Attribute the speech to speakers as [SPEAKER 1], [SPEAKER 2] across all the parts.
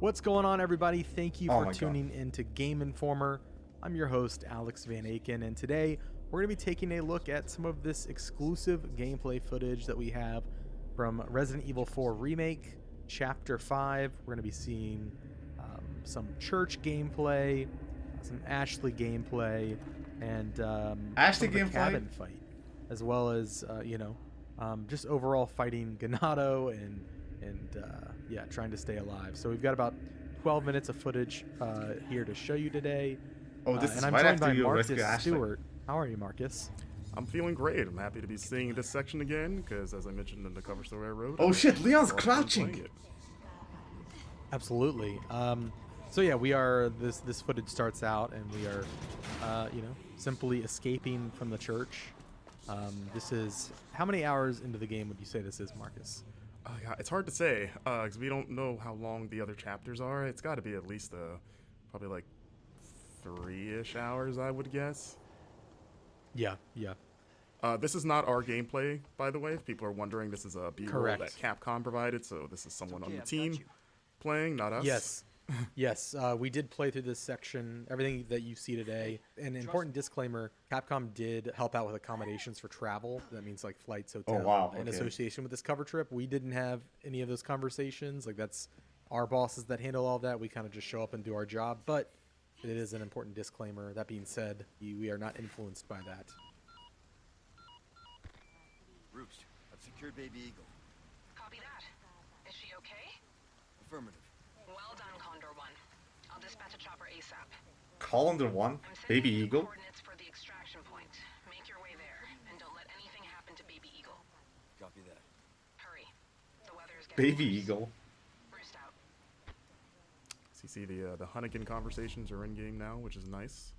[SPEAKER 1] What's going on, everybody? Thank you
[SPEAKER 2] Oh
[SPEAKER 1] for
[SPEAKER 2] my
[SPEAKER 1] tuning into Game Informer. I'm your host, Alex Van Aken, and today we're going to be taking a look at some of this exclusive gameplay footage that we have from Resident Evil 4 Remake, Chapter 5. We're going to be seeing some church gameplay, some Ashley gameplay, and
[SPEAKER 2] Ashley
[SPEAKER 1] some of the
[SPEAKER 2] gameplay?
[SPEAKER 1] cabin fight, as well as, just overall fighting Ganado and yeah, trying to stay alive. So we've got about 12 minutes of footage here to show you today.
[SPEAKER 2] Oh, this
[SPEAKER 1] And
[SPEAKER 2] is
[SPEAKER 1] I'm
[SPEAKER 2] right
[SPEAKER 1] joined
[SPEAKER 2] after
[SPEAKER 1] by
[SPEAKER 2] you
[SPEAKER 1] Marcus
[SPEAKER 2] rescue Ashley.
[SPEAKER 1] Stewart. How are you, Marcus?
[SPEAKER 3] I'm feeling great. I'm happy to be seeing this section again because, as I mentioned in the cover story I wrote,
[SPEAKER 2] Oh shit, Leon's
[SPEAKER 3] a lot of fun
[SPEAKER 2] crouching.
[SPEAKER 3] playing it.
[SPEAKER 1] Absolutely. So yeah, we are. This footage starts out, and we are, simply escaping from the church. This is how many hours into the game would you say this is, Marcus?
[SPEAKER 3] Yeah, it's hard to say because we don't know how long the other chapters are. It's got to be at least probably like 3-ish hours, I would guess.
[SPEAKER 1] Yeah.
[SPEAKER 3] This is not our gameplay, by the way. If people are wondering, this is a B-roll that
[SPEAKER 1] Correct.
[SPEAKER 3] Capcom provided, so this is someone on the team playing, not us.
[SPEAKER 1] Yes, we did play through this section, everything that you see today. An important disclaimer, Capcom did help out with accommodations for travel. That means like flights, hotel,
[SPEAKER 2] wow,
[SPEAKER 1] in
[SPEAKER 2] okay.
[SPEAKER 1] association with this cover trip. We didn't have any of those conversations. Like, that's our bosses that handle all that. We kind of just show up and do our job, but it is an important disclaimer. That being said, we are not influenced by that.
[SPEAKER 4] Roost, I've secured Baby Eagle.
[SPEAKER 5] Copy that. Is she okay?
[SPEAKER 4] Affirmative.
[SPEAKER 5] Well done, Condor 1. I'll dispatch a chopper ASAP.
[SPEAKER 2] Colander 1,
[SPEAKER 5] I'm sending
[SPEAKER 2] Baby
[SPEAKER 5] you the
[SPEAKER 2] Eagle.
[SPEAKER 5] coordinates for the extraction point. Make your way there, and don't let anything happen to Baby Eagle.
[SPEAKER 4] Copy that.
[SPEAKER 5] Hurry. The weather is getting
[SPEAKER 2] Baby
[SPEAKER 5] worse.
[SPEAKER 2] Eagle.
[SPEAKER 5] Roost out.
[SPEAKER 3] So you see the Hunnigan conversations are in game now, which is nice.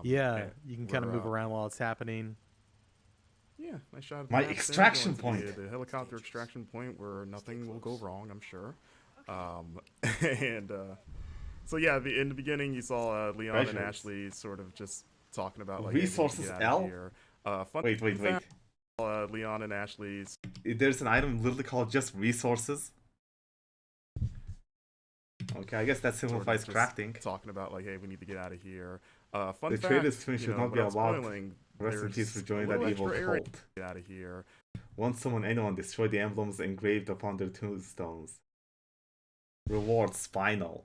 [SPEAKER 1] Yeah,
[SPEAKER 3] and
[SPEAKER 1] you can kind of
[SPEAKER 3] we're,
[SPEAKER 1] move around while it's happening.
[SPEAKER 3] Yeah, nice shot. Of
[SPEAKER 2] My
[SPEAKER 3] the map there,
[SPEAKER 2] extraction
[SPEAKER 3] going to
[SPEAKER 2] point.
[SPEAKER 3] the helicopter extraction point where nothing will go wrong, I'm sure. And so yeah, in the beginning you saw Leon and
[SPEAKER 2] Treasures.
[SPEAKER 3] Ashley sort of just talking about like, hey, we need to
[SPEAKER 2] Resources
[SPEAKER 3] get out
[SPEAKER 2] L?
[SPEAKER 3] of here. Fun
[SPEAKER 2] Wait.
[SPEAKER 3] fact, Leon and Ashley's.
[SPEAKER 2] There's an item literally called just resources. Okay, I guess that simplifies
[SPEAKER 3] just
[SPEAKER 2] crafting.
[SPEAKER 3] Talking about like, hey, we need to get out of here. Fun
[SPEAKER 2] The
[SPEAKER 3] fact,
[SPEAKER 2] traders twin should not be
[SPEAKER 3] without
[SPEAKER 2] allowed.
[SPEAKER 3] spoiling,
[SPEAKER 2] Rest in peace for
[SPEAKER 3] there's
[SPEAKER 2] joining
[SPEAKER 3] a
[SPEAKER 2] that
[SPEAKER 3] little
[SPEAKER 2] evil
[SPEAKER 3] extra area
[SPEAKER 2] cult.
[SPEAKER 3] to get out of here.
[SPEAKER 2] Once someone anyone destroy the emblems engraved upon their tombstones. Reward Spinal.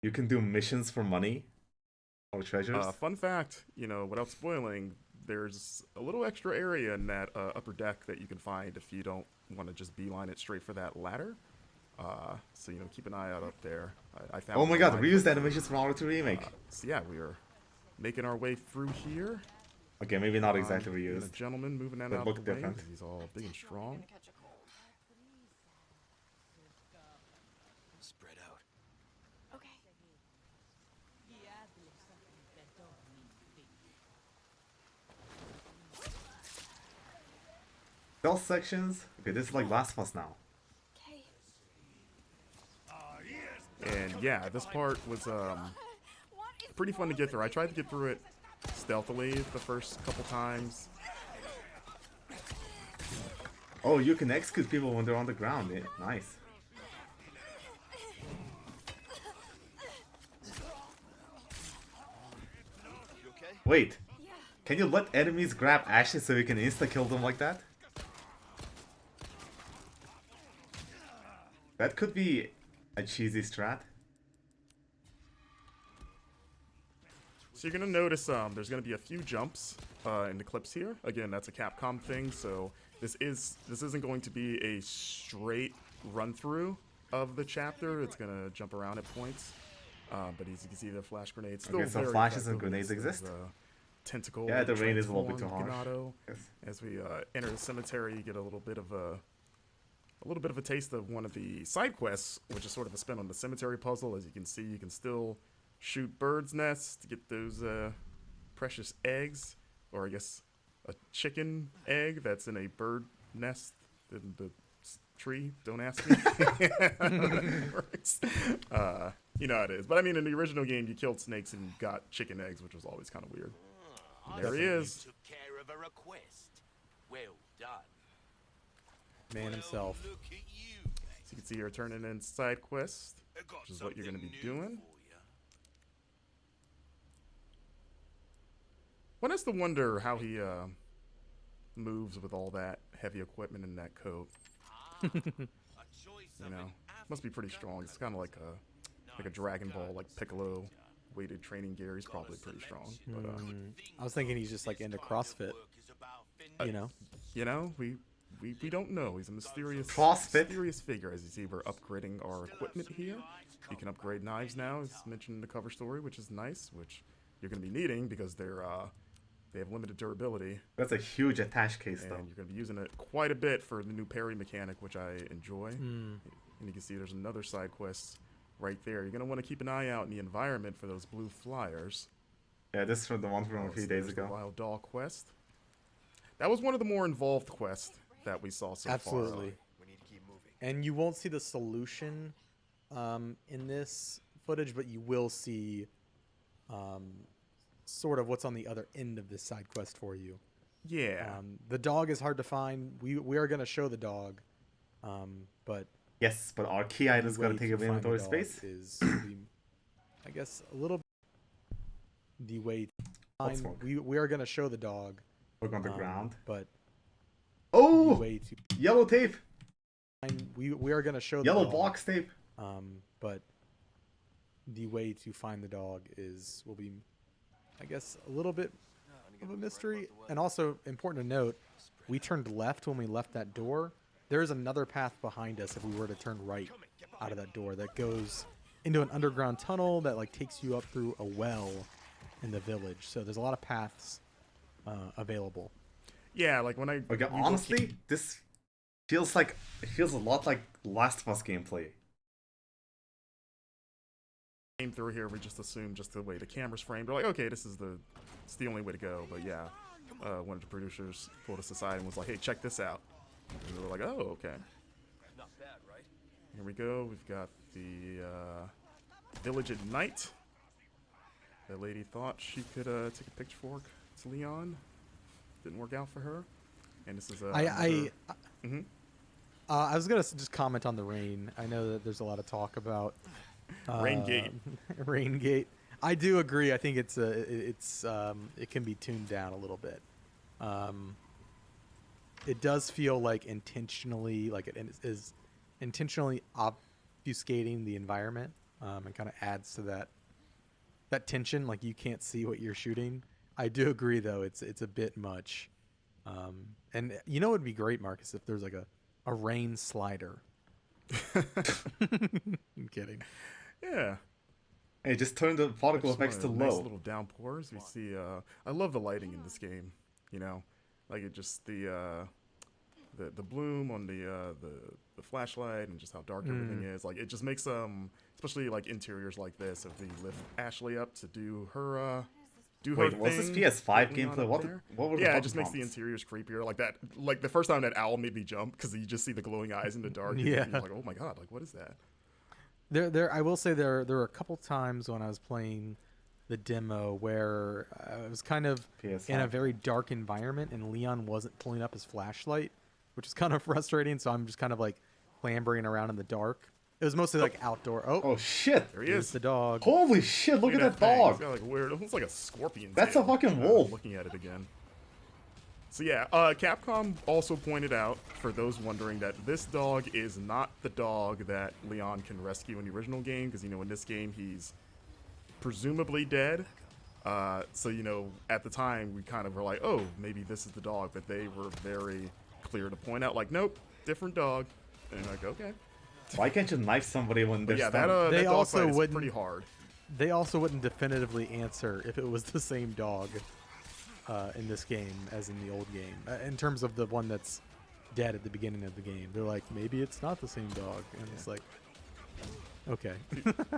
[SPEAKER 2] You can do missions for money or treasures.
[SPEAKER 3] Fun fact, without spoiling, there's a little extra area in that upper deck that you can find if you don't want to just beeline it straight for that ladder. So keep an eye out up there. I found.
[SPEAKER 2] Oh my god, we used
[SPEAKER 3] that.
[SPEAKER 2] animations from R2 Remake.
[SPEAKER 3] So yeah, we are making our way through here.
[SPEAKER 2] Okay, maybe not exactly
[SPEAKER 3] And a
[SPEAKER 2] reused.
[SPEAKER 3] gentleman moving that
[SPEAKER 2] They
[SPEAKER 3] out
[SPEAKER 2] look
[SPEAKER 3] of the way
[SPEAKER 2] different.
[SPEAKER 3] 'cause he's all big and strong.
[SPEAKER 4] Spread out.
[SPEAKER 5] Okay.
[SPEAKER 2] Stealth sections. Okay, this is like Last of Us now.
[SPEAKER 3] And yeah, this part was pretty fun to get through. I tried to get through it stealthily the first couple times.
[SPEAKER 2] Oh, you can execute people when they're on the ground. Yeah, nice.
[SPEAKER 4] You okay?
[SPEAKER 2] Wait, can you let enemies grab Ashley so you can insta-kill them like that? That could be a cheesy strat.
[SPEAKER 3] So you're gonna notice there's gonna be a few jumps in the clips here. Again, that's a Capcom thing, so this isn't going to be a straight run through of the chapter. It's gonna jump around at points. But as you can see, the flash grenades still
[SPEAKER 2] Okay, so
[SPEAKER 3] very
[SPEAKER 2] flashes and
[SPEAKER 3] effective
[SPEAKER 2] grenades
[SPEAKER 3] against
[SPEAKER 2] exist?
[SPEAKER 3] those, tentacle.
[SPEAKER 2] Yeah, the rain is a little bit too
[SPEAKER 3] transformed
[SPEAKER 2] harsh.
[SPEAKER 3] Ganado.
[SPEAKER 2] Yes.
[SPEAKER 3] As we enter the cemetery, you get a little bit of a taste of one of the side quests, which is sort of a spin on the cemetery puzzle. As you can see, you can still shoot birds' nests to get those precious eggs, or I guess a chicken egg that's in a bird nest in the tree. Don't ask me. Works. You know how it is. But I mean, in the original game, you killed snakes and got chicken eggs, which was always kind of weird. There he is.
[SPEAKER 6] Took care of a request. Well done.
[SPEAKER 1] Man himself.
[SPEAKER 6] Look at you.
[SPEAKER 3] you can see here, turning in side quest, which is what you're going to be doing. One has to wonder how he moves with all that heavy equipment in that coat. You know, must be pretty strong. It's kind of like a Dragon Ball, like Piccolo weighted training gear. He's probably pretty strong. But
[SPEAKER 1] I was thinking he's just like into CrossFit.
[SPEAKER 3] You know, we don't know. He's a mysterious figure. As you see, we're upgrading our equipment here. You can upgrade knives now, as mentioned in the cover story, which is nice. Which you're going to be needing because they have limited durability.
[SPEAKER 2] That's a huge attach case,
[SPEAKER 3] And
[SPEAKER 2] though.
[SPEAKER 3] you're going to be using it quite a bit for the new parry mechanic, which I enjoy. And you can see there's another side quest right there. You're going to want to keep an eye out in the environment for those blue flyers.
[SPEAKER 2] Yeah, this is from the one from a few days
[SPEAKER 3] There's
[SPEAKER 2] ago.
[SPEAKER 3] The Wild Doll quest. That was one of the more involved quests that we saw so far.
[SPEAKER 1] Absolutely.
[SPEAKER 4] We need to keep moving.
[SPEAKER 1] And you won't see the solution in this footage, but you will see sort of what's on the other end of this side quest for you.
[SPEAKER 3] Yeah.
[SPEAKER 1] The dog is hard to find. We are going to show the dog, but
[SPEAKER 2] Yes, but our key item's
[SPEAKER 1] the
[SPEAKER 2] gonna
[SPEAKER 1] way
[SPEAKER 2] take
[SPEAKER 1] to
[SPEAKER 2] up
[SPEAKER 1] find the
[SPEAKER 2] inventory
[SPEAKER 1] dog
[SPEAKER 2] space.
[SPEAKER 1] is I guess a little. The way to
[SPEAKER 2] Hot
[SPEAKER 1] find,
[SPEAKER 2] smoke.
[SPEAKER 1] we are going to show the dog,
[SPEAKER 2] Look on the ground.
[SPEAKER 1] but the
[SPEAKER 2] Oh!
[SPEAKER 1] way to
[SPEAKER 2] Yellow tape!
[SPEAKER 1] find, we are going to show the
[SPEAKER 2] Yellow
[SPEAKER 1] dog.
[SPEAKER 2] box tape!
[SPEAKER 1] But the way to find the dog will be, I guess, a little bit of a mystery. And also important to note, we turned left when we left that door. There is another path behind us if we were to turn right out of that door that goes into an underground tunnel that like takes you up through a well in the village. So there's a lot of paths available.
[SPEAKER 3] Yeah, like when I...
[SPEAKER 2] Okay,
[SPEAKER 3] we
[SPEAKER 2] honestly, this feels a lot like Last of Us gameplay.
[SPEAKER 3] came through here, we just assumed just the way the camera's framed. We're like, okay, it's the only way to go. But yeah, one of the producers pulled us aside and was like, hey, check this out. And we were like, oh, okay.
[SPEAKER 4] Not bad, right?
[SPEAKER 3] Here we go. We've got the village at night. That lady thought she could take a pitchfork to Leon. Didn't work out for her. And this is
[SPEAKER 1] I was gonna just comment on the rain. I know that there's a lot of talk about
[SPEAKER 3] Raingate.
[SPEAKER 1] Raingate. I do agree. I think it can be tuned down a little bit. It does feel like intentionally, like it is intentionally obfuscating the environment, and kind of adds to that tension. Like you can't see what you're shooting. I do agree, though. It's a bit much. And you know, it would be great, Marcus, if there's like a rain slider. I'm kidding.
[SPEAKER 3] Yeah.
[SPEAKER 2] Hey, just turn the particle
[SPEAKER 3] Just
[SPEAKER 2] effects to
[SPEAKER 3] one of the
[SPEAKER 2] low.
[SPEAKER 3] Nice little downpours. We see. I love the lighting in this game. You know, like it just the bloom on the flashlight and just how dark everything is. Like it just makes especially like interiors like this. If we lift Ashley up to do her
[SPEAKER 2] Wait,
[SPEAKER 3] her
[SPEAKER 2] was this
[SPEAKER 3] thing,
[SPEAKER 2] PS5
[SPEAKER 3] with Leon
[SPEAKER 2] gameplay?
[SPEAKER 3] up
[SPEAKER 2] What
[SPEAKER 3] there.
[SPEAKER 2] were the
[SPEAKER 3] Yeah, it
[SPEAKER 2] button
[SPEAKER 3] just makes the
[SPEAKER 2] prompts?
[SPEAKER 3] interiors creepier. Like that. Like the first time that owl made me jump because you just see the glowing eyes in the dark.
[SPEAKER 1] Yeah.
[SPEAKER 3] And you're like, oh my god, like what is that?
[SPEAKER 1] I will say there were a couple times when I was playing the demo where I was kind of
[SPEAKER 2] PS5.
[SPEAKER 1] in a very dark environment and Leon wasn't pulling up his flashlight, which is kind of frustrating. So I'm just kind of like clambering around in the dark. It was mostly like outdoor.
[SPEAKER 2] Oh shit!
[SPEAKER 3] There he
[SPEAKER 1] Here's
[SPEAKER 3] is.
[SPEAKER 1] the dog.
[SPEAKER 2] Holy shit! Look at that
[SPEAKER 3] thing.
[SPEAKER 2] dog.
[SPEAKER 3] It's got like a weird, almost like a scorpion.
[SPEAKER 2] That's a
[SPEAKER 3] tail.
[SPEAKER 2] fucking
[SPEAKER 3] I'm
[SPEAKER 2] wolf.
[SPEAKER 3] Looking at it again. So yeah, Capcom also pointed out, for those wondering, that this dog is not the dog that Leon can rescue in the original game, because, you know, in this game, he's presumably dead. So, you know, at the time, we kind of were like, oh, maybe this is the dog, but they were very clear to point out, like, nope, different dog. And you're like, okay.
[SPEAKER 2] Why can't you knife somebody when they're
[SPEAKER 3] But yeah,
[SPEAKER 2] stunned?
[SPEAKER 1] They
[SPEAKER 3] that dog
[SPEAKER 1] also
[SPEAKER 3] fight is
[SPEAKER 1] wouldn't-
[SPEAKER 3] pretty hard.
[SPEAKER 1] They also wouldn't definitively answer if it was the same dog in this game as in the old game. In terms of the one that's dead at the beginning of the game, they're like, maybe it's not the same dog, and it's like, okay.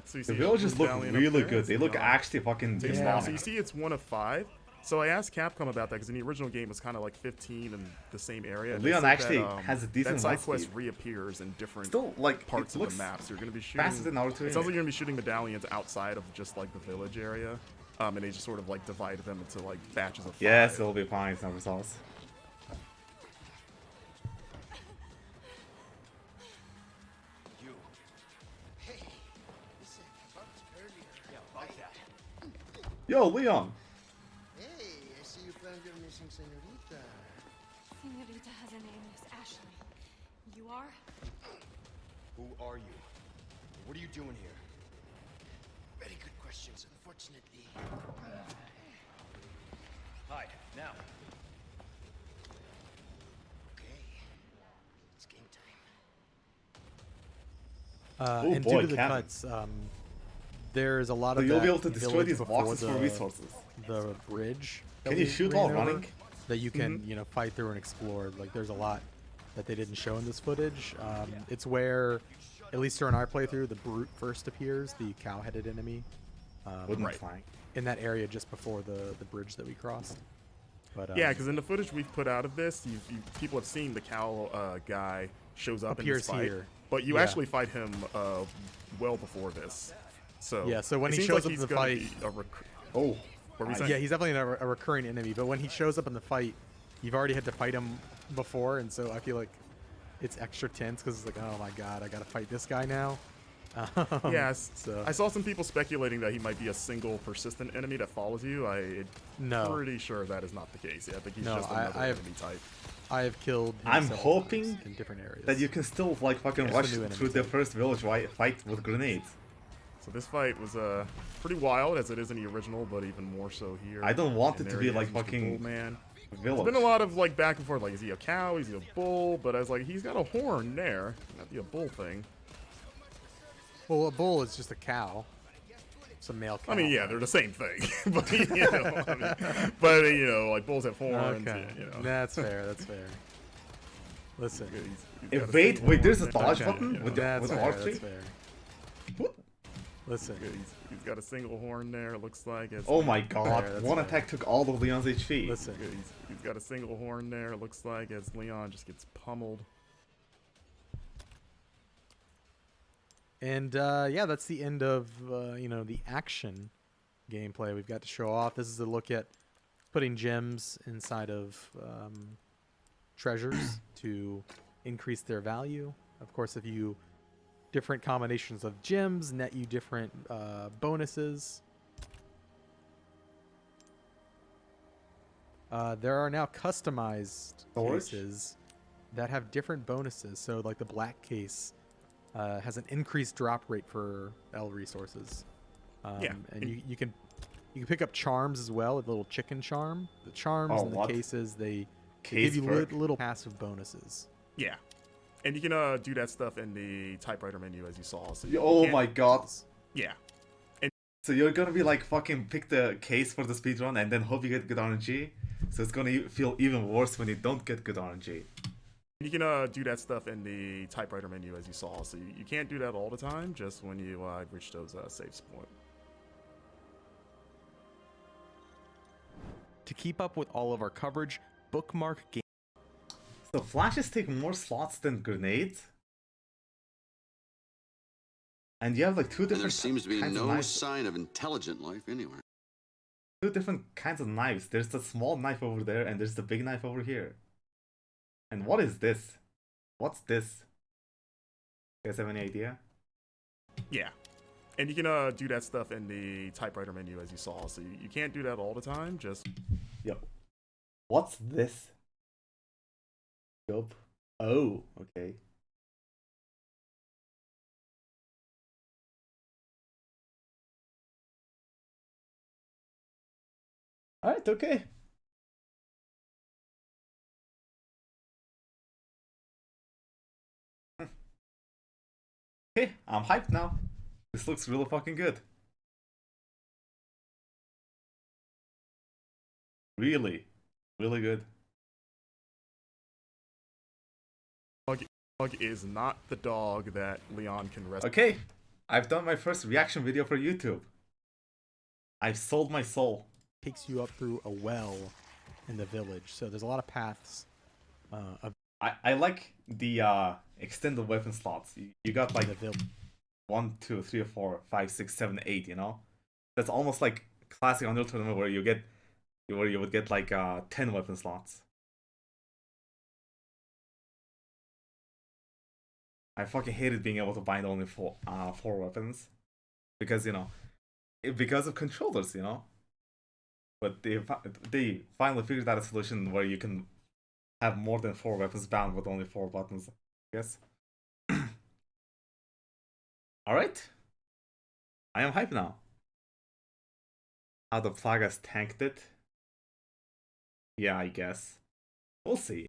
[SPEAKER 3] So you
[SPEAKER 2] The
[SPEAKER 3] see
[SPEAKER 2] villages
[SPEAKER 3] Blue
[SPEAKER 2] look
[SPEAKER 3] Valiant up
[SPEAKER 2] really
[SPEAKER 3] there,
[SPEAKER 2] good.
[SPEAKER 3] it's
[SPEAKER 2] They look
[SPEAKER 3] Leon.
[SPEAKER 2] actually fucking
[SPEAKER 3] So
[SPEAKER 1] Yeah.
[SPEAKER 3] you see it's 1 of 5. So I asked Capcom about that because in the original game it was kind of like 15 in the same area. and they
[SPEAKER 2] Leon
[SPEAKER 3] said
[SPEAKER 2] actually
[SPEAKER 3] that,
[SPEAKER 2] has a decent
[SPEAKER 3] that side
[SPEAKER 2] light
[SPEAKER 3] quest
[SPEAKER 2] speed.
[SPEAKER 3] reappears in different
[SPEAKER 2] Still, like,
[SPEAKER 3] parts
[SPEAKER 2] it
[SPEAKER 3] of
[SPEAKER 2] looks
[SPEAKER 3] the map. So you're going to be shooting.
[SPEAKER 2] faster than Naruto.
[SPEAKER 3] It sounds like you're going to be shooting medallions outside of just like the village area, and they just sort of like divide them into like batches of 5.
[SPEAKER 2] Yes, it'll be fine. It's not sauce. Yo, Leon.
[SPEAKER 6] Hey, I see you found your missing senorita.
[SPEAKER 7] Senorita has a name, Miss Ashley. You are?
[SPEAKER 4] Who are you? What are you doing here?
[SPEAKER 6] Very good questions, unfortunately.
[SPEAKER 4] Hide, now.
[SPEAKER 6] Okay. It's game time.
[SPEAKER 2] Oh
[SPEAKER 1] And
[SPEAKER 2] boy,
[SPEAKER 1] due to the
[SPEAKER 2] Kevin.
[SPEAKER 1] cuts, there's a lot
[SPEAKER 2] So
[SPEAKER 1] of
[SPEAKER 2] you'll
[SPEAKER 1] that
[SPEAKER 2] be able to destroy
[SPEAKER 1] village
[SPEAKER 2] these
[SPEAKER 1] before
[SPEAKER 2] boxes for resources.
[SPEAKER 1] the bridge. that
[SPEAKER 2] Can you
[SPEAKER 1] we
[SPEAKER 2] shoot
[SPEAKER 1] ran
[SPEAKER 2] while
[SPEAKER 1] over
[SPEAKER 2] running?
[SPEAKER 1] That you can, you know, fight through and explore. Like, there's a lot that they didn't show in this footage. It's where, at least during our playthrough, the brute first appears, the cow-headed enemy,
[SPEAKER 2] Wouldn't flank.
[SPEAKER 1] in that area just before the bridge that we crossed. But
[SPEAKER 3] Yeah, because in the footage we've put out of this, people have seen the cow guy shows up in
[SPEAKER 1] Appears
[SPEAKER 3] this fight,
[SPEAKER 1] here.
[SPEAKER 3] but you
[SPEAKER 1] Yeah.
[SPEAKER 3] actually fight him well before this. So
[SPEAKER 1] Yeah, so when
[SPEAKER 3] it
[SPEAKER 1] he
[SPEAKER 3] seems
[SPEAKER 1] shows
[SPEAKER 3] like
[SPEAKER 1] up in
[SPEAKER 3] he's
[SPEAKER 1] the
[SPEAKER 3] gonna
[SPEAKER 1] fight-
[SPEAKER 3] be
[SPEAKER 2] Oh.
[SPEAKER 3] what were you
[SPEAKER 2] I-
[SPEAKER 3] saying?
[SPEAKER 1] yeah, he's definitely a recurring enemy. But when he shows up in the fight, you've already had to fight him before, and so I feel like it's extra tense because it's like, oh my god, I gotta fight this guy now.
[SPEAKER 3] Yes.
[SPEAKER 1] So
[SPEAKER 3] I saw some people speculating that he might be a single persistent enemy that follows you. I'm
[SPEAKER 1] No.
[SPEAKER 3] pretty sure that is not the case. Yeah, I think he's
[SPEAKER 1] No,
[SPEAKER 3] just
[SPEAKER 1] I
[SPEAKER 3] another
[SPEAKER 1] have-
[SPEAKER 3] enemy type.
[SPEAKER 1] I have killed. him
[SPEAKER 2] I'm
[SPEAKER 1] several
[SPEAKER 2] hoping
[SPEAKER 1] times in different areas.
[SPEAKER 2] That you can still like fucking
[SPEAKER 1] Just a
[SPEAKER 2] rush
[SPEAKER 1] new enemy
[SPEAKER 2] through the
[SPEAKER 1] type.
[SPEAKER 2] first village fight with grenades.
[SPEAKER 3] So this fight was pretty wild as it is in the original, but even more so here.
[SPEAKER 2] I don't want
[SPEAKER 3] And
[SPEAKER 2] it to
[SPEAKER 3] there
[SPEAKER 2] be
[SPEAKER 3] he
[SPEAKER 2] like
[SPEAKER 3] is, Mr.
[SPEAKER 2] fucking
[SPEAKER 3] Bullman.
[SPEAKER 2] village.
[SPEAKER 3] There's been a lot of like back and forth, like is he a cow, is he a bull? But I was like, he's got a horn there, not be a bull thing.
[SPEAKER 1] Well, a bull is just a cow. It's a male cow.
[SPEAKER 3] I mean, yeah, they're the same thing, but you know, like bulls have horns.
[SPEAKER 1] Okay,
[SPEAKER 3] You know.
[SPEAKER 1] that's fair. That's fair. Listen,
[SPEAKER 3] He's got a
[SPEAKER 2] Wait,
[SPEAKER 3] single
[SPEAKER 2] wait, there's a
[SPEAKER 3] horn
[SPEAKER 2] dodge
[SPEAKER 3] there.
[SPEAKER 2] button
[SPEAKER 3] Yeah.
[SPEAKER 2] with
[SPEAKER 1] that's fair.
[SPEAKER 2] archery?
[SPEAKER 1] That's fair.
[SPEAKER 2] What?
[SPEAKER 1] Listen,
[SPEAKER 3] He's got a single horn there. It looks like. It's
[SPEAKER 2] Oh my god,
[SPEAKER 1] that's
[SPEAKER 2] one
[SPEAKER 1] fair.
[SPEAKER 2] attack took all of Leon's HP.
[SPEAKER 1] listen.
[SPEAKER 3] He's got a single horn there. It looks like as Leon just gets pummeled.
[SPEAKER 1] And yeah, that's the end of you know, the action gameplay we've got to show off. This is a look at putting gems inside of treasures to increase their value. Of course, if you different combinations of gems net you different bonuses. There are now customized
[SPEAKER 2] Storage?
[SPEAKER 1] cases that have different bonuses. So like the black case has an increased drop rate for L resources.
[SPEAKER 3] Yeah,
[SPEAKER 1] And you can pick up charms as well, a little chicken charm. The charms
[SPEAKER 2] Oh,
[SPEAKER 1] and the
[SPEAKER 2] what?
[SPEAKER 1] cases, they
[SPEAKER 2] Case
[SPEAKER 1] give you
[SPEAKER 2] perk?
[SPEAKER 1] little passive bonuses.
[SPEAKER 3] Yeah, and you can do that stuff in the typewriter menu as you saw. So you
[SPEAKER 2] Oh
[SPEAKER 3] can't-
[SPEAKER 2] my god.
[SPEAKER 3] Yeah,
[SPEAKER 2] So you're gonna be like fucking pick the case for the speedrun and then hope you get good RNG? So it's gonna feel even worse when you don't get good RNG.
[SPEAKER 3] you can do that stuff in the typewriter menu as you saw. So you can't do that all the time, just when you reach those save points.
[SPEAKER 8] To keep up with all of our coverage, bookmark game.
[SPEAKER 2] So flashes take more slots than grenades? And you have like two
[SPEAKER 9] And there
[SPEAKER 2] different
[SPEAKER 9] seems to be
[SPEAKER 2] kinds of
[SPEAKER 9] no
[SPEAKER 2] knives.
[SPEAKER 9] sign of intelligent life anywhere.
[SPEAKER 2] Two different kinds of knives. There's the small knife over there and there's the big knife over here. And what is this? What's this? You guys have any idea?
[SPEAKER 3] Yeah, and you can do that stuff in the typewriter menu as you saw. So you can't do that all the time, just
[SPEAKER 2] Yo. What's this? Yup. Oh, okay. Alright, okay. Okay, I'm hyped now. This looks really fucking good. Really, really good.
[SPEAKER 3] dog is not the dog that Leon can rescue.
[SPEAKER 2] Okay, I've done my first reaction video for YouTube. I've sold my soul.
[SPEAKER 1] Takes you up through a well in the village. So there's a lot of paths.
[SPEAKER 2] I like the extended weapon slots. You got like
[SPEAKER 1] the village.
[SPEAKER 2] 1, 2, 3, 4, 5, 6, 7, 8. You know, that's almost like classic Unreal Tournament where you would get like 10 weapon slots. I fucking hated being able to bind only four weapons because because of controllers. But they finally figured out a solution where you can have more than 4 weapons bound with only 4 buttons, I guess. Alright. I am hyped now. How the Plagas tanked it? Yeah, I guess. We'll see.